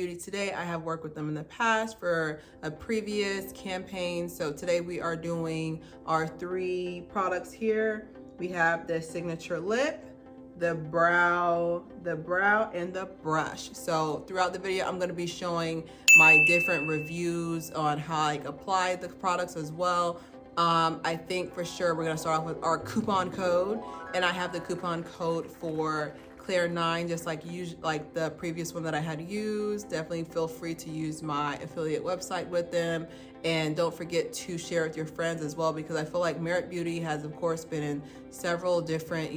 Beauty today. I have worked with them in the past for a previous campaign. So today we are doing our 3 products here. We have the signature lip, the brow, and the brush. So throughout the video, I'm gonna be showing my different reviews on how I apply the products as well. I think for sure we're gonna start off with our coupon code, and I have the coupon code for Claire9, just like the previous one that I had used. Definitely feel free to use my affiliate website with them, and don't forget to share with your friends as well, because I feel like Merit Beauty has of course been in several different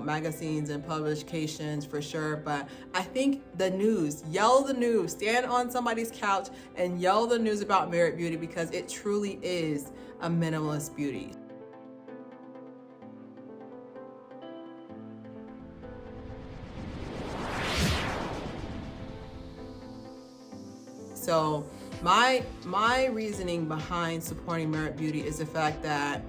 magazines and publications for sure, but I think the news, yell the news, stand on somebody's couch and yell the news about Merit Beauty, because it truly is a minimalist beauty. So my reasoning behind supporting Merit Beauty is the fact that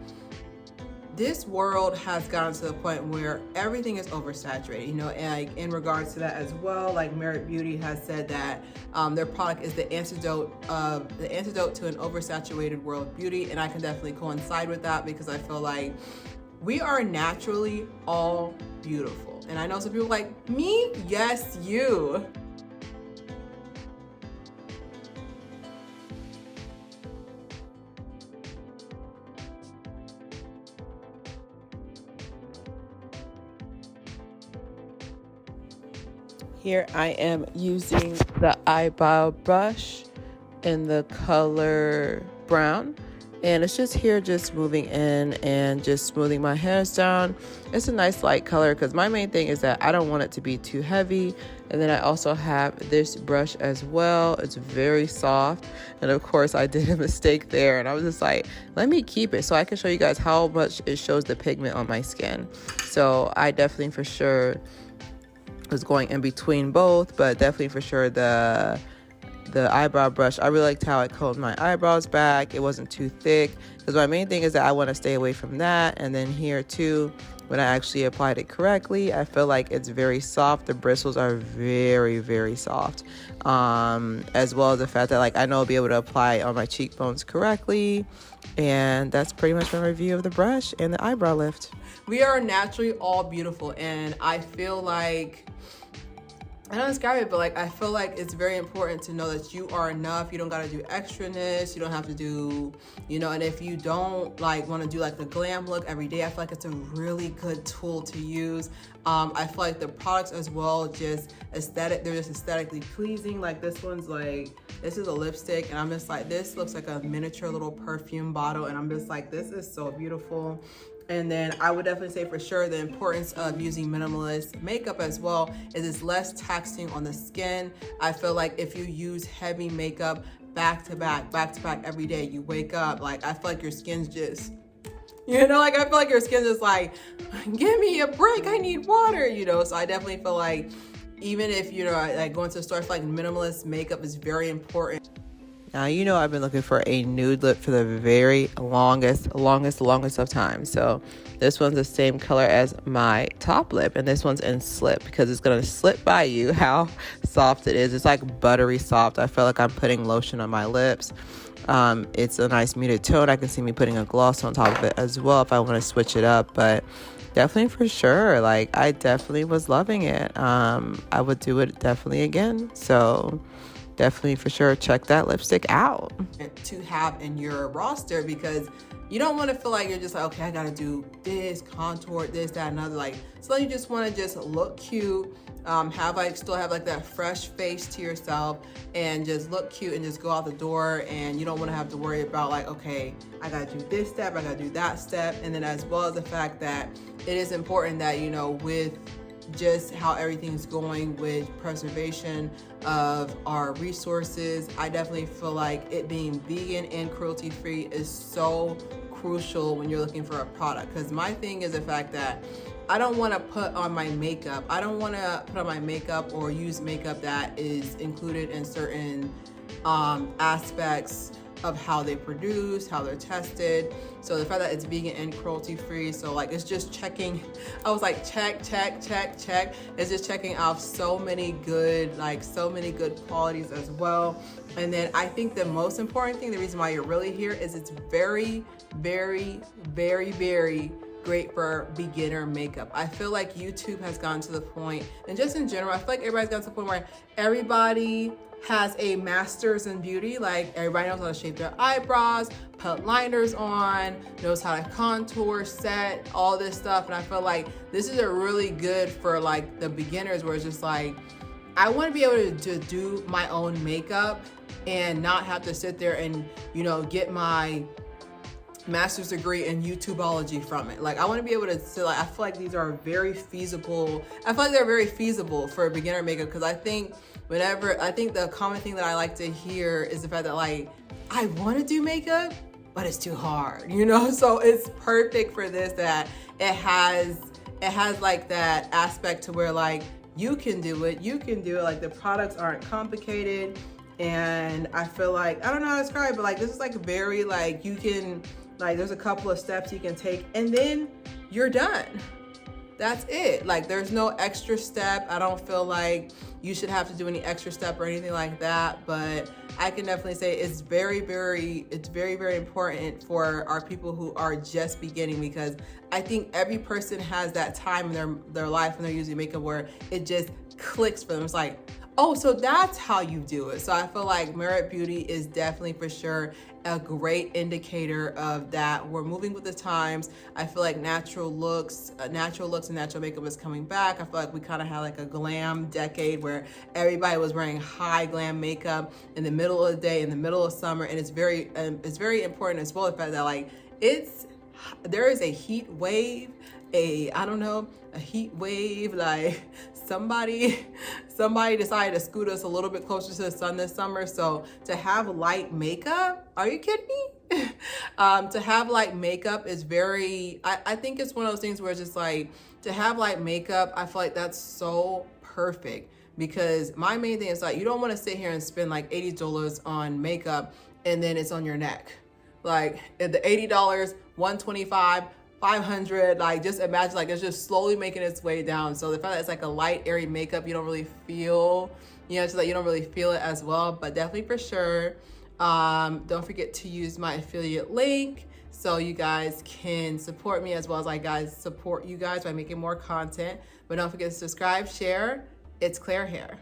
this world has gotten to the point where everything is oversaturated, and like in regards to that as well, like Merit Beauty has said that their product is the antidote to an oversaturated world of beauty, and I can definitely coincide with that, because I feel like we are naturally all beautiful. And I know some people are like, me? Yes, you. Here I am using the eyebrow brush in the color brown, and it's just here just moving in and just smoothing my hairs down. It's a nice light color, because my main thing is that I don't want it to be too heavy. And then I also have this brush as well. It's very soft, and of course I did a mistake there, and I was just like, let me keep it so I can show you guys how much it shows the pigment on my skin. So I definitely for sure was going in between both, but definitely for sure the eyebrow brush, I really liked how it combed my eyebrows back. It wasn't too thick, because my main thing is that I want to stay away from that. And then here too, when I actually applied it correctly, I feel like it's very soft. The bristles are very, very soft, as well as the fact that like I know I'll be able to apply it on my cheekbones correctly. And that's pretty much my review of the brush and the eyebrow lift. We are naturally all beautiful, and I feel like, I don't describe it, but like I feel like it's very important to know that you are enough. You don't gotta do extraness. You don't have to do, and if you don't like want to do like the glam look every day, I feel like it's a really good tool to use. I feel like the products as well, just they're just aesthetically pleasing. Like this one's like, this is a lipstick, and I'm just like, this looks like a miniature little perfume bottle, and I'm just like, this is so beautiful. And then I would definitely say for sure the importance of using minimalist makeup as well is it's less taxing on the skin. I feel like if you use heavy makeup back to back every day, you wake up, like I feel like your skin's just, like I feel like your skin's just like, give me a break, I need water, So I definitely feel like even if, like going to the store, I feel like minimalist makeup is very important. Now, I've been looking for a nude lip for the very longest of time. So this one's the same color as my top lip, and this one's in slip, because it's going to slip by you how soft it is. It's like buttery soft. I feel like I'm putting lotion on my lips. It's a nice muted tone. I can see me putting a gloss on top of it as well if I want to switch it up, but definitely for sure, like I definitely was loving it. I would do it definitely again. So definitely for sure check that lipstick out to have in your roster, because you don't want to feel like you're just like, okay, I gotta do this contour, this, that, another. Like, so you just want to just look cute, still have like that fresh face to yourself, and just look cute and just go out the door. And you don't want to have to worry about like, okay, I gotta do this step, I gotta do that step. And then as well as the fact that it is important that with just how everything's going with preservation of our resources, I definitely feel like it being vegan and cruelty free is so crucial when you're looking for a product. Because my thing is the fact that I don't want to put on my makeup. I don't want to put on my makeup or use makeup that is included in certain aspects of how they produce, how they're tested. So the fact that it's vegan and cruelty free, so like it's just checking, I was like check. It's just checking off so many good qualities as well. And then I think the most important thing, the reason why you're really here, is it's very great for beginner makeup. I feel like YouTube has gotten to the point, and just in general, I feel like everybody's gotten to the point where everybody has a master's in beauty. Like everybody knows how to shape their eyebrows, put liners on, knows how to contour, set, all this stuff. And I feel like this is a really good for like the beginners, where it's just like, I want to be able to do my own makeup and not have to sit there and, you know, get my master's degree in YouTubeology from it. Like I want to be able to like, I feel like these are very feasible. I feel like they're very feasible for beginner makeup, because I think the common thing that I like to hear is the fact that like, I want to do makeup, but it's too hard, you know? So it's perfect for this, that it has like that aspect to where like, you can do it, like the products aren't complicated. And I feel like, I don't know how to describe it, but like this is like very like, you can, like there's a couple of steps you can take and then you're done. That's it. Like there's no extra step. I don't feel like you should have to do any extra step or anything like that, but I can definitely say it's very important for our people who are just beginning, because I think every person has that time in their life when they're using makeup where it just clicks for them. It's like, oh, so that's how you do it. So I feel like Merit Beauty is definitely for sure a great indicator of that. We're moving with the times. I feel like natural looks and natural makeup is coming back. I feel like we kind of had like a glam decade where everybody was wearing high glam makeup in the middle of the day, in the middle of summer. And it's very important as well, the fact that like there is a heat wave, a heat wave, like somebody decided to scoot us a little bit closer to the sun this summer. So to have light makeup, are you kidding me? To have light makeup is I think it's one of those things where it's just like, to have light makeup, I feel like that's so perfect, because my main thing is like, you don't want to sit here and spend like $80 on makeup and then it's on your neck. Like at the $80, $125, $500, like just imagine like it's just slowly making its way down. So the fact that it's like a light, airy makeup, you don't really feel, so that you don't really feel it as well. But definitely for sure, don't forget to use my affiliate link so you guys can support me as well as I guys support you guys by making more content. But don't forget to subscribe, share. It's Claire Haire.